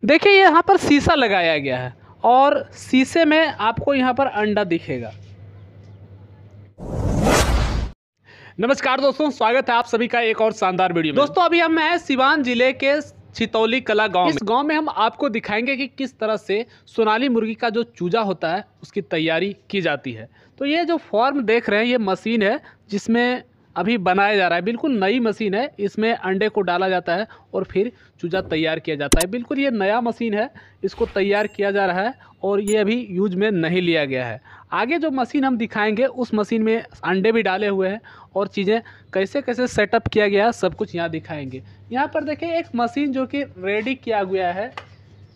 देखिए यहाँ पर शीशा लगाया गया है और शीशे में आपको यहाँ पर अंडा दिखेगा। नमस्कार दोस्तों, स्वागत है आप सभी का एक और शानदार वीडियो में। दोस्तों अभी हम हैं सिवान जिले के छितौली कला गांव में। इस गांव में हम आपको दिखाएंगे कि किस तरह से सोनाली मुर्गी का जो चूजा होता है उसकी तैयारी की जाती है। तो ये जो फॉर्म देख रहे हैं ये मशीन है जिसमें अभी बनाया जा रहा है। बिल्कुल नई मशीन है, इसमें अंडे को डाला जाता है और फिर चूजा तैयार किया जाता है। बिल्कुल ये नया मशीन है, इसको तैयार किया जा रहा है और ये अभी यूज में नहीं लिया गया है। आगे जो मशीन हम दिखाएंगे उस मशीन में अंडे भी डाले हुए हैं और चीज़ें कैसे कैसे सेटअप किया गया है सब कुछ यहाँ दिखाएंगे। यहाँ पर देखिए एक मशीन जो कि रेडी किया गया है।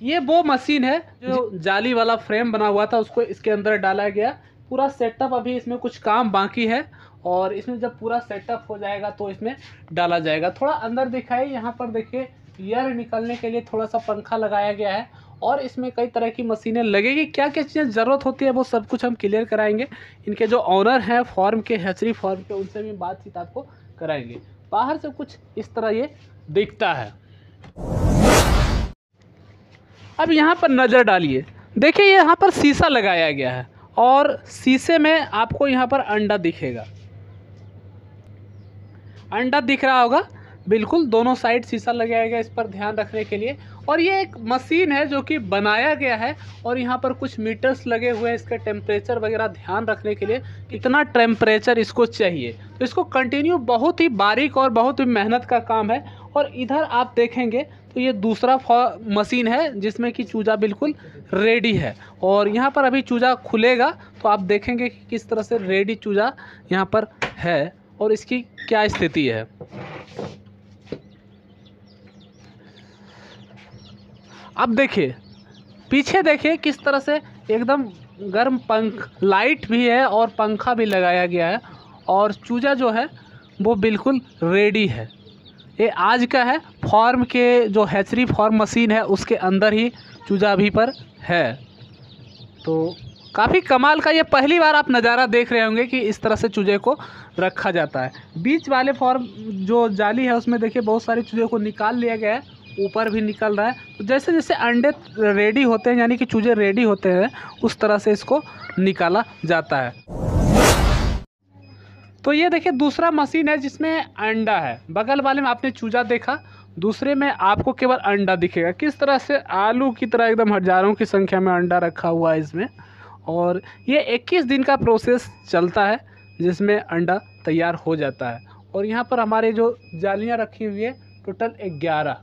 ये वो मशीन है जो जाली वाला फ्रेम बना हुआ था उसको इसके अंदर डाला गया। पूरा सेटअप अभी इसमें कुछ काम बाकी है और इसमें जब पूरा सेटअप हो जाएगा तो इसमें डाला जाएगा। थोड़ा अंदर दिखाइए, यहाँ पर देखिए एयर निकलने के लिए थोड़ा सा पंखा लगाया गया है और इसमें कई तरह की मशीनें लगेगी। क्या क्या चीज़ें ज़रूरत होती है वो सब कुछ हम क्लियर कराएंगे। इनके जो ऑनर हैं फॉर्म के, हैचरी फॉर्म के, उनसे भी बातचीत आपको कराएंगे। बाहर से कुछ इस तरह ये दिखता है। अब यहाँ पर नज़र डालिए, देखिए यहाँ पर शीशा लगाया गया है और शीशे में आपको यहाँ पर अंडा दिखेगा। अंडा दिख रहा होगा, बिल्कुल दोनों साइड शीशा लगाया गया इस पर ध्यान रखने के लिए। और ये एक मशीन है जो कि बनाया गया है और यहाँ पर कुछ मीटर्स लगे हुए हैं इसके टेम्परेचर वगैरह ध्यान रखने के लिए, कितना टेम्परेचर इसको चाहिए। तो इसको कंटिन्यू बहुत ही बारीक और बहुत ही मेहनत का काम है। और इधर आप देखेंगे तो ये दूसरा मशीन है जिसमें कि चूजा बिल्कुल रेडी है और यहाँ पर अभी चूजा खुलेगा तो आप देखेंगे कि किस तरह से रेडी चूजा यहाँ पर है और इसकी क्या स्थिति है। अब देखिए पीछे, देखिए किस तरह से एकदम गर्म लाइट भी है और पंखा भी लगाया गया है और चूजा जो है वो बिल्कुल रेडी है। ये आज का है, फॉर्म के जो हैचरी फॉर्म मशीन है उसके अंदर ही चूजा अभी पर है। तो काफ़ी कमाल का, ये पहली बार आप नज़ारा देख रहे होंगे कि इस तरह से चूजे को रखा जाता है। बीच वाले फॉर्म जो जाली है उसमें देखिए बहुत सारे चूजे को निकाल लिया गया है, ऊपर भी निकल रहा है। तो जैसे जैसे अंडे रेडी होते हैं यानी कि चूजे रेडी होते हैं उस तरह से इसको निकाला जाता है। तो ये देखिए दूसरा मशीन है जिसमें अंडा है। बगल वाले में आपने चूजा देखा, दूसरे में आपको केवल अंडा दिखेगा। किस तरह से आलू की तरह एकदम हज़ारों की संख्या में अंडा रखा हुआ है इसमें। और ये 21 दिन का प्रोसेस चलता है जिसमें अंडा तैयार हो जाता है। और यहाँ पर हमारे जो जालियाँ रखी हुई है टोटल 11।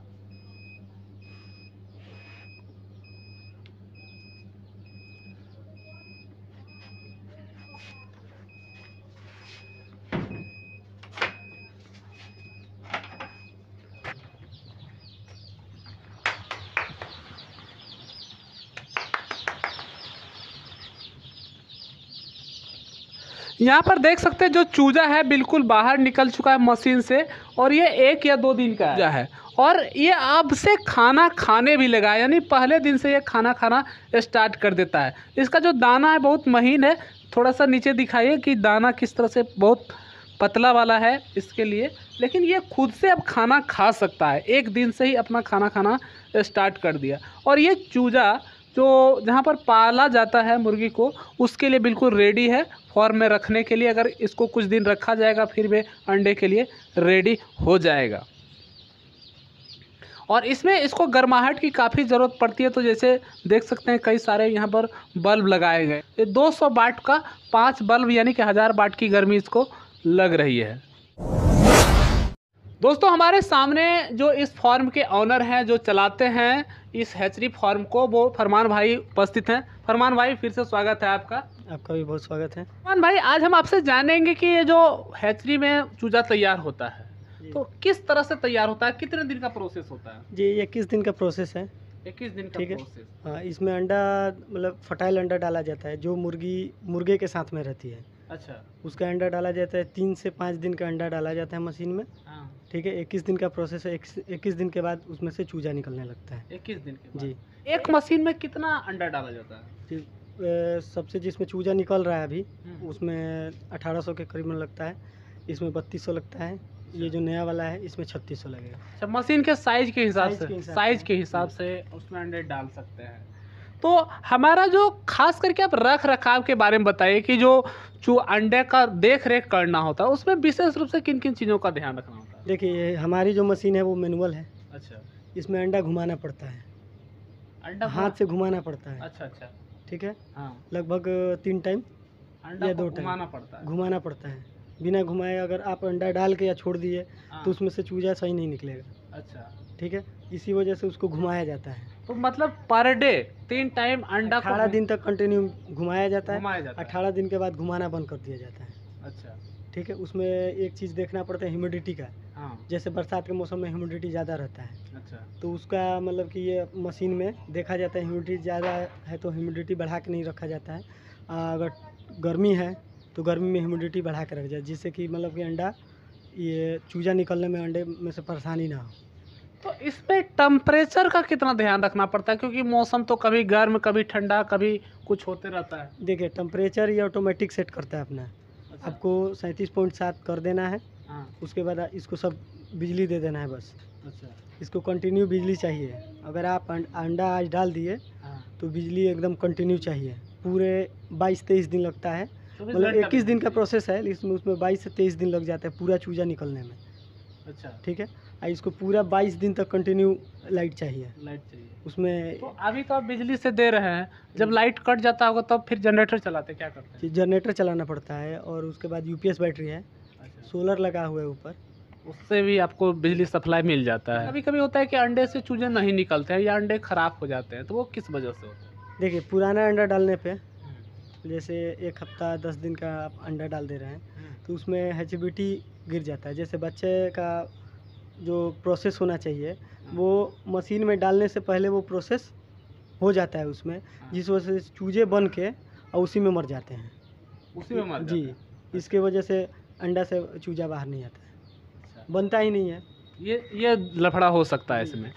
यहाँ पर देख सकते हैं जो चूजा है बिल्कुल बाहर निकल चुका है मशीन से और ये 1 या 2 दिन का चूजा है और ये अब से खाना खाने भी लगा है, यानी पहले दिन से ये खाना खाना स्टार्ट कर देता है। इसका जो दाना है बहुत महीन है, थोड़ा सा नीचे दिखाइए कि दाना किस तरह से बहुत पतला वाला है इसके लिए, लेकिन ये खुद से अब खाना खा सकता है। 1 दिन से ही अपना खाना खाना स्टार्ट कर दिया। और ये चूजा जो जहाँ पर पाला जाता है मुर्गी को उसके लिए बिल्कुल रेडी है फॉर्म में रखने के लिए। अगर इसको कुछ दिन रखा जाएगा फिर भी अंडे के लिए रेडी हो जाएगा। और इसमें इसको गर्माहट की काफ़ी ज़रूरत पड़ती है। तो जैसे देख सकते हैं कई सारे यहाँ पर बल्ब लगाए गए। ये 200 वाट का 5 बल्ब यानी कि 1000 वाट की गर्मी इसको लग रही है। दोस्तों हमारे सामने जो इस फॉर्म के ऑनर हैं, जो चलाते हैं इस हैचरी फॉर्म को, वो फरमान भाई उपस्थित हैं। फरमान भाई फिर से स्वागत है आपका। आपका भी बहुत स्वागत है। फरमान भाई आज हम आपसे जानेंगे कि ये जो हैचरी में चूजा तैयार होता है तो किस तरह से तैयार होता है, कितने दिन का प्रोसेस होता है? जी 21 दिन का प्रोसेस है। 21 दिन का ठीक है। प्रोसेस। हाँ, इसमें अंडा मतलब फर्टाइल अंडा डाला जाता है जो मुर्गे के साथ में रहती है। अच्छा। उसका अंडा डाला जाता है, 3 से 5 दिन का अंडा डाला जाता है मशीन में। हाँ। ठीक है, 21 दिन का प्रोसेस है। 21 दिन के बाद उसमें से चूजा निकलने लगता है। 21 दिन के बाद। जी। एक मशीन में कितना अंडा डाला जाता है? जी सबसे जिसमें चूजा निकल रहा है अभी उसमें 1800 के करीब में लगता है। इसमें 3200 लगता है। ये जो नया वाला है इसमें 3600 लगेगा। अच्छा, मशीन के साइज के हिसाब साइज से के हिसाब साइज से। के हिसाब से उसमें अंडे डाल सकते हैं। तो हमारा जो खास करके आप रख रखाव के बारे में बताइए कि जो अंडे का देख रेख करना होता है उसमें विशेष रूप से किन किन चीज़ों का ध्यान रखना होता है? देखिए ये हमारी जो मशीन है वो मैनुअल है। अच्छा, इसमें अंडा घुमाना पड़ता है, अंडा हाथ से घुमाना पड़ता है। अच्छा अच्छा, ठीक है, हाँ, लगभग 3 टाइम अंडा या को 2 टाइम घुमाना पड़ता है। घुमाना पड़ता है। बिना घुमाए अगर आप अंडा डाल के या छोड़ दिए हाँ, तो उसमें से चूजा सही नहीं निकलेगा। अच्छा, ठीक है, इसी वजह से उसको घुमाया जाता है। तो मतलब पर डे 3 टाइम अंडा को 18 दिन तक कंटिन्यू घुमाया जाता है। घुमाया जाता है। 18 दिन के बाद घुमाना बंद कर दिया जाता है। अच्छा, ठीक है, उसमें एक चीज़ देखना पड़ता है ह्यूमिडिटी का। हाँ, जैसे बरसात के मौसम में ह्यूमिडिटी ज़्यादा रहता है, अच्छा, तो उसका मतलब कि ये मशीन में देखा जाता है ह्यूमिडिटी ज़्यादा है तो ह्यूमिडिटी बढ़ा के नहीं रखा जाता है। अगर गर्मी है तो गर्मी में ह्यूमिडिटी बढ़ा के रख जाए, जिससे कि मतलब कि अंडा ये चूजा निकलने में अंडे में से परेशानी ना हो। तो इसमें टेम्परेचर का कितना ध्यान रखना पड़ता है, क्योंकि मौसम तो कभी गर्म कभी ठंडा कभी कुछ होते रहता है? देखिए टेम्परेचर ये ऑटोमेटिक सेट करता है अपना। अच्छा, आपको 37.7 कर देना है, हाँ, उसके बाद इसको सब बिजली दे देना है बस। अच्छा, इसको कंटिन्यू बिजली चाहिए। अगर आप अंडा आज डाल दिए हाँ, तो बिजली एकदम कंटिन्यू चाहिए। पूरे 22-23 दिन लगता है, 24 मतलब घंटा 21 दिन का बिजली। प्रोसेस है, लेकिन उसमें 22 से 23 दिन लग जाता है पूरा चूजा निकलने में। अच्छा, ठीक है, और इसको पूरा 22 दिन तक कंटिन्यू लाइट चाहिए लाइट चाहिए। उसमें। तो अभी तो आप बिजली से दे रहे हैं, जब लाइट कट जाता होगा तब फिर जनरेटर चलाते क्या करते हैं? जनरेटर चलाना पड़ता है और उसके बाद यूपीएस बैटरी है, अच्छा, सोलर लगा हुआ है ऊपर। उससे भी आपको बिजली सप्लाई मिल जाता है। कभी कभी होता है कि अंडे से चूजे नहीं निकलते हैं या अंडे खराब हो जाते हैं, तो वो किस वजह से होता है? देखिए पुराना अंडा डालने पे, जैसे 1 हफ्ता 10 दिन का आप अंडा डाल दे रहे हैं तो उसमें एचबीटी गिर जाता है। जैसे बच्चे का जो प्रोसेस होना चाहिए वो मशीन में डालने से पहले वो प्रोसेस हो जाता है उसमें, जिस वजह से चूजे बन के और उसी में मर जाते हैं। उसी में मर जी, जाते हैं। इसके वजह से अंडा से चूजा बाहर नहीं आता है, अच्छा, बनता ही नहीं है। ये लफड़ा हो सकता है इसमें।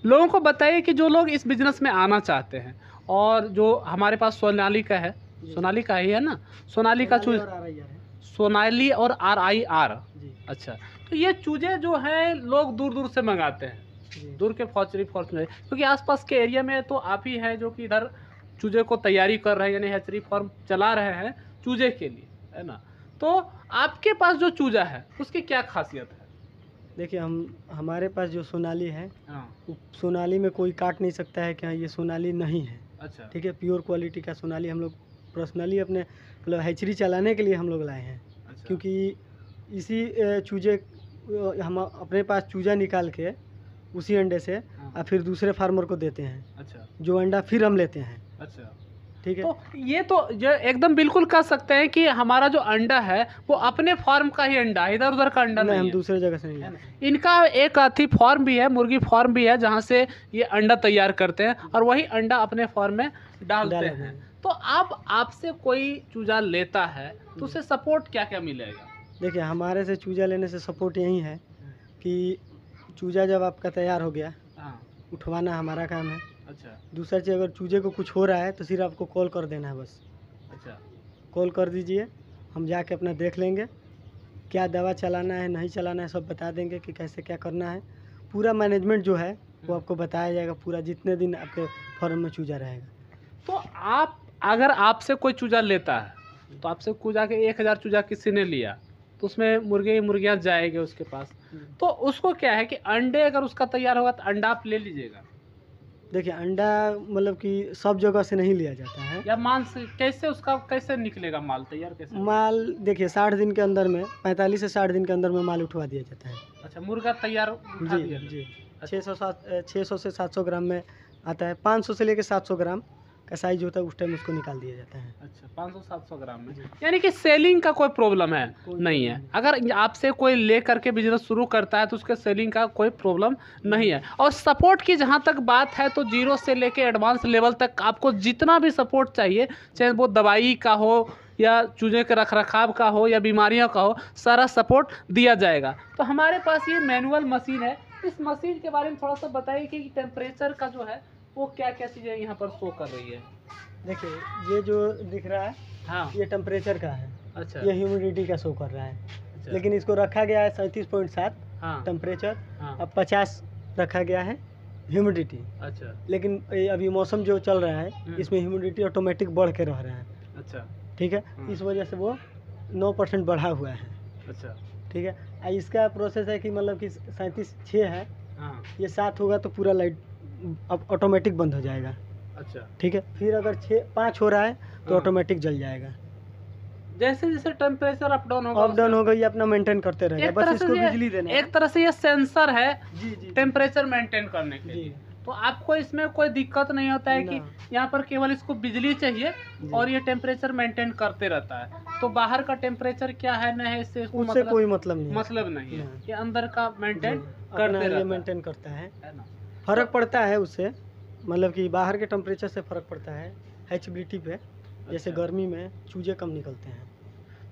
लोगों को बताइए कि जो लोग इस बिजनेस में आना चाहते हैं, और जो हमारे पास सोनालिका है, सोनालिका ही है ना, सोनालिका चूज, और RIR है। सोनाली और RIR। जी अच्छा, तो ये चूजे जो हैं लोग दूर दूर से मंगाते हैं, जी दूर के फॉर्चुनेट, क्योंकि आसपास के एरिया में तो आप ही हैं जो कि इधर चूजे को तैयारी कर रहे हैं, यानी हैचरी फार्म चला रहे हैं चूजे के लिए, है ना? तो आपके पास जो चूजा है उसकी क्या खासियत है? देखिए हमारे पास जो सोनाली है, हाँ, वो सोनाली में कोई काट नहीं सकता है कि हाँ ये सोनाली नहीं है। अच्छा, ठीक है, प्योर क्वालिटी का सोनाली हम लोग पर्सनली अपने मतलब हैचरी चलाने के लिए हम लोग लाए हैं, अच्छा, क्योंकि इसी चूजे हम अपने पास चूजा निकाल के उसी अंडे से हाँ, और फिर दूसरे फार्मर को देते हैं, अच्छा, जो अंडा फिर हम लेते हैं। अच्छा। ठीक है, तो ये तो जो एकदम बिल्कुल कह सकते हैं कि हमारा जो अंडा है वो अपने फार्म का ही अंडा है, इधर उधर का अंडा नहीं नहीं हम है। दूसरे जगह से नहीं है ना? लाते। इनका एक अथी फार्म भी है, मुर्गी फार्म भी है, जहाँ से ये अंडा तैयार करते हैं और वही अंडा अपने फार्म में डालते डाला हैं। है। तो आप आपसे कोई चूजा लेता है तो उसे सपोर्ट क्या क्या मिलेगा? देखिए हमारे से चूजा लेने से सपोर्ट यही है कि चूजा जब आपका तैयार हो गया, हाँ, उठवाना हमारा काम है। अच्छा, दूसरा चीज़, अगर चूजे को कुछ हो रहा है तो सिर्फ आपको कॉल कर देना है बस। अच्छा, कॉल कर दीजिए, हम जाके अपना देख लेंगे क्या दवा चलाना है नहीं चलाना है, सब बता देंगे कि कैसे क्या करना है। पूरा मैनेजमेंट जो है वो आपको बताया जाएगा, पूरा जितने दिन आपके फार्म में चूजा रहेगा। तो आप अगर आपसे कोई चूजा लेता है तो आपसे चूजा के 1000 चूजा किसी ने लिया तो उसमें मुर्गियाँ जाएंगे उसके पास, तो उसको क्या है कि अंडे अगर उसका तैयार होगा तो अंडा आप ले लीजिएगा, देखिए अंडा मतलब कि सब जगह से नहीं लिया जाता है। या मांस कैसे उसका कैसे निकलेगा, माल तैयार कैसे? माल देखिए 60 दिन के अंदर में, 45 से 60 दिन के अंदर में माल उठवा दिया जाता है। अच्छा, मुर्गा तैयार उठा दिया जी जाता जी, है। 600 से 700 ग्राम में आता है। 500 से लेकर 700 ग्राम का साइज होता है, उस टाइम उसको निकाल दिया जाता है। अच्छा, 500-700 ग्राम में, जी। यानी कि सेलिंग का कोई प्रॉब्लम है कोई नहीं है। प्रॉब्लम अगर आपसे कोई ले करके बिजनेस शुरू करता है तो उसके सेलिंग का कोई प्रॉब्लम नहीं है। और सपोर्ट की जहाँ तक बात है तो जीरो से लेके एडवांस लेवल तक आपको जितना भी सपोर्ट चाहिए, चाहे वो दवाई का हो या चूजे के रखरखाव का हो या बीमारियों का हो, सारा सपोर्ट दिया जाएगा। तो हमारे पास ये मैनुअल मशीन है, इस मशीन के बारे में थोड़ा सा बताइए कि टेम्परेचर का जो है वो क्या क्या चीज़ें यहाँ पर शो कर रही है? देखिए ये जो दिख रहा है हाँ, ये टेम्परेचर का है, अच्छा, ये ह्यूमिडिटी का शो कर रहा है। अच्छा। लेकिन इसको रखा गया है 37.7 हाँ। टेम्परेचर। हाँ। अब 50 रखा गया है ह्यूमिडिटी। अच्छा। लेकिन अभी मौसम जो चल रहा है इसमें ह्यूमिडिटी ऑटोमेटिक बढ़ के रह रहा है। अच्छा। ठीक है, इस वजह से वो 9% बढ़ा हुआ है। अच्छा। ठीक है, इसका प्रोसेस है कि मतलब कि 37.6 है। हाँ। ये 7 होगा तो पूरा लाइट अब ऑटोमेटिक बंद हो जाएगा। अच्छा। ठीक है, फिर अगर 5 हो रहा है तो हाँ। ऑटोमेटिक जल जाएगा। जैसे जैसे टेम्परेचर अप डाउन होगा ये अपना मेंटेन करते रहेगा, बस इसको बिजली देना है। एक तरह से ये सेंसर है जी। टेम्परेचर मेंटेन करने के लिए। तो आपको इसमें कोई दिक्कत नहीं होता है कि यहाँ पर केवल इसको बिजली चाहिए और ये टेम्परेचर मेंटेन करते रहता है। तो बाहर का टेम्परेचर क्या है ना है इससे कोई मतलब नहीं है। ये अंदर का मेंटेन करता है। फर्क पड़ता है उससे, मतलब कि बाहर के टेम्परेचर से फर्क पड़ता है HBT पे। जैसे गर्मी में चूजे कम निकलते हैं।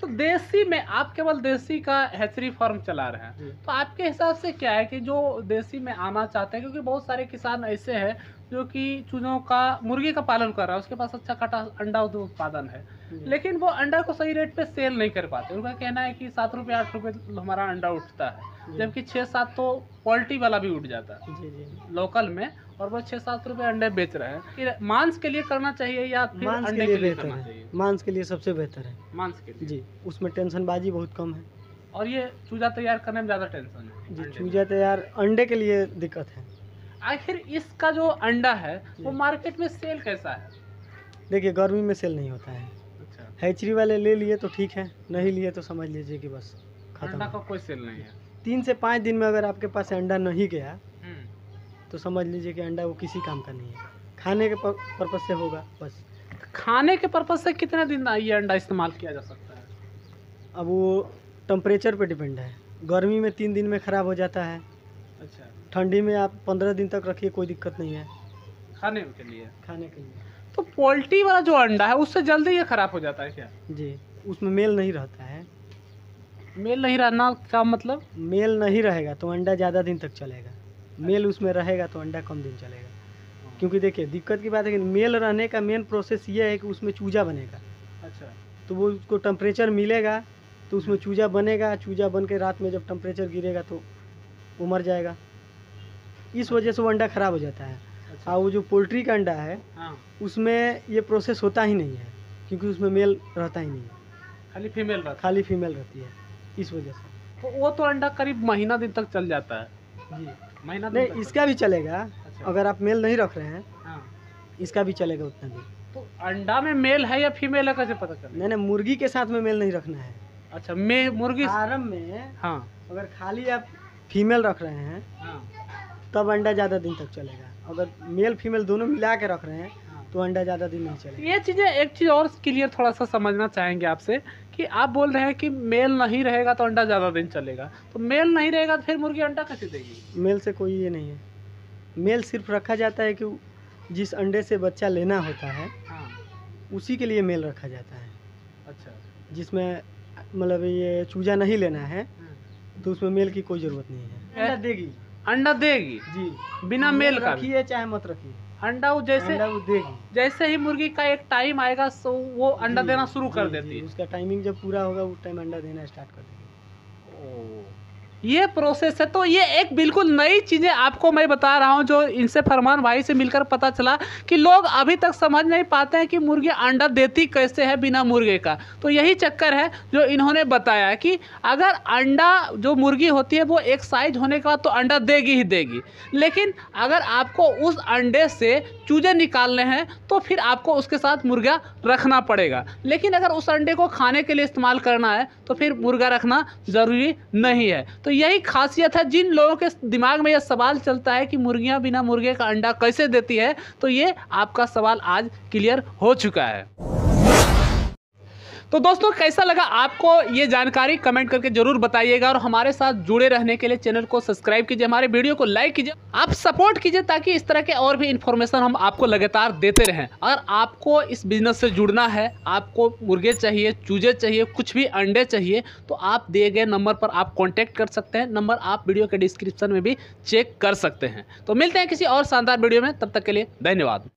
तो देसी में आप केवल देसी का हैचरी फार्म चला रहे हैं, तो आपके हिसाब से क्या है कि जो देसी में आना चाहते हैं, क्योंकि बहुत सारे किसान ऐसे हैं जो कि चूजों का मुर्गी का पालन कर रहा है, उसके पास अच्छा खासा अंडा उत्पादन है, लेकिन वो अंडा को सही रेट पे सेल नहीं कर पाते। उनका कहना है कि 7 रुपये 8 रुपये हमारा अंडा उठता है, जबकि 6-7 तो क्वालिटी वाला भी उठ जाता है लोकल में, और वो 6-7 रुपये अंडे बेच रहे हैं। मांस के लिए करना चाहिए या फिर अंडे के लिए करना चाहिए? मांस के लिए सबसे बेहतर है। मांस के लिए जी, उसमें टेंशनबाजी बहुत कम है। और ये चूजा तैयार करने में ज़्यादा टेंशन है जी। चूजा तैयार अंडे के लिए दिक्कत है। आखिर इसका जो अंडा है वो मार्केट में सेल कैसा है? देखिए, गर्मी में सेल नहीं होता है। अच्छा। हैचरी वाले ले लिए तो ठीक है, नहीं लिए तो समझ लीजिए कि बस खत्म। अंडा का कोई सेल नहीं है। 3 से 5 दिन में अगर आपके पास अंडा नहीं गया तो समझ लीजिए कि अंडा वो किसी काम का नहीं है, खाने के पर्पज से होगा बस। खाने के पर्पज से कितने दिन ये अंडा इस्तेमाल किया जा सकता है? अब वो टेम्परेचर पे डिपेंड है। गर्मी में 3 दिन में ख़राब हो जाता है। अच्छा। ठंडी में आप 15 दिन तक रखिए, कोई दिक्कत नहीं है खाने के लिए। तो पोल्ट्री वाला जो अंडा है उससे जल्दी ये ख़राब हो जाता है क्या? जी, उसमें मेल नहीं रहता है। मेल नहीं रहना का मतलब? मेल नहीं रहेगा तो अंडा ज़्यादा दिन तक चलेगा, मेल उसमें रहेगा तो अंडा कम दिन चलेगा। क्योंकि देखिए, दिक्कत की बात है कि मेल रहने का मेन प्रोसेस ये है कि उसमें चूजा बनेगा। अच्छा। तो वो उसको टेम्परेचर मिलेगा तो उसमें चूजा बनेगा। चूजा बन के रात में जब टेम्परेचर गिरेगा तो वो मर जाएगा। इस वजह से वो अंडा ख़राब हो जाता है। अच्छा। और वो जो पोल्ट्री का अंडा है उसमें ये प्रोसेस होता ही नहीं है, क्योंकि उसमें मेल रहता ही नहीं है, खाली फीमेल रहती है। इस वजह से तो वो तो अंडा करीब महीना दिन तक चल जाता है। जी, महीना नहीं, इसका भी चलेगा। अच्छा। अगर आप मेल नहीं रख रहे हैं इसका भी चलेगा उतना दिन। तो अंडा में मेल है या फीमेल है कैसे पता चलेगा? नहीं, मुर्गी के साथ में मेल नहीं रखना है। अच्छा, मुर्गी फार्म में अगर खाली आप फीमेल रख रहे हैं तब अंडा ज़्यादा दिन तक चलेगा। अगर मेल फीमेल दोनों मिला के रख रहे हैं तो अंडा ज़्यादा दिन नहीं चलेगा। ये चीज़ें, एक चीज़ और क्लियर थोड़ा सा समझना चाहेंगे आपसे कि आप बोल रहे हैं कि मेल नहीं रहेगा तो अंडा ज़्यादा दिन चलेगा, तो मेल नहीं रहेगा तो फिर मुर्गी अंडा कैसे देगी? मेल से कोई ये नहीं है। मेल सिर्फ रखा जाता है कि जिस अंडे से बच्चा लेना होता है उसी के लिए मेल रखा जाता है। अच्छा। जिसमें मतलब ये चूजा नहीं लेना है तो उसमें मेल की कोई ज़रूरत नहीं है। अंडा देगी जी, बिना मेल का। रखिए चाहे मत रखिए, अंडा वो देगी। जैसे ही मुर्गी का एक टाइम आएगा तो वो अंडा देना शुरू कर देती है। उसका टाइमिंग जब पूरा होगा उस टाइम अंडा देना स्टार्ट कर देगी। ये प्रोसेस है। तो ये एक बिल्कुल नई चीज़ें आपको मैं बता रहा हूँ, जो इनसे फरमान भाई से मिलकर पता चला कि लोग अभी तक समझ नहीं पाते हैं कि मुर्गी अंडा देती कैसे है बिना मुर्गे का। तो यही चक्कर है जो इन्होंने बताया कि अगर अंडा जो मुर्गी होती है वो एक साइज होने के बाद तो अंडा देगी ही देगी, लेकिन अगर आपको उस अंडे से चूजे निकालने हैं तो फिर आपको उसके साथ मुर्गा रखना पड़ेगा। लेकिन अगर उस अंडे को खाने के लिए इस्तेमाल करना है तो फिर मुर्गा रखना ज़रूरी नहीं है। तो यही खासियत है। जिन लोगों के दिमाग में यह सवाल चलता है कि मुर्गियां बिना मुर्गे का अंडा कैसे देती है, तो ये आपका सवाल आज क्लियर हो चुका है। तो दोस्तों, कैसा लगा आपको ये जानकारी कमेंट करके जरूर बताइएगा, और हमारे साथ जुड़े रहने के लिए चैनल को सब्सक्राइब कीजिए, हमारे वीडियो को लाइक कीजिए, आप सपोर्ट कीजिए ताकि इस तरह के और भी इन्फॉर्मेशन हम आपको लगातार देते रहें। अगर आपको इस बिजनेस से जुड़ना है, आपको मुर्गे चाहिए, चूजे चाहिए, कुछ भी अंडे चाहिए, तो आप दिए गए नंबर पर आप कॉन्टैक्ट कर सकते हैं। नंबर आप वीडियो के डिस्क्रिप्शन में भी चेक कर सकते हैं। तो मिलते हैं किसी और शानदार वीडियो में, तब तक के लिए धन्यवाद।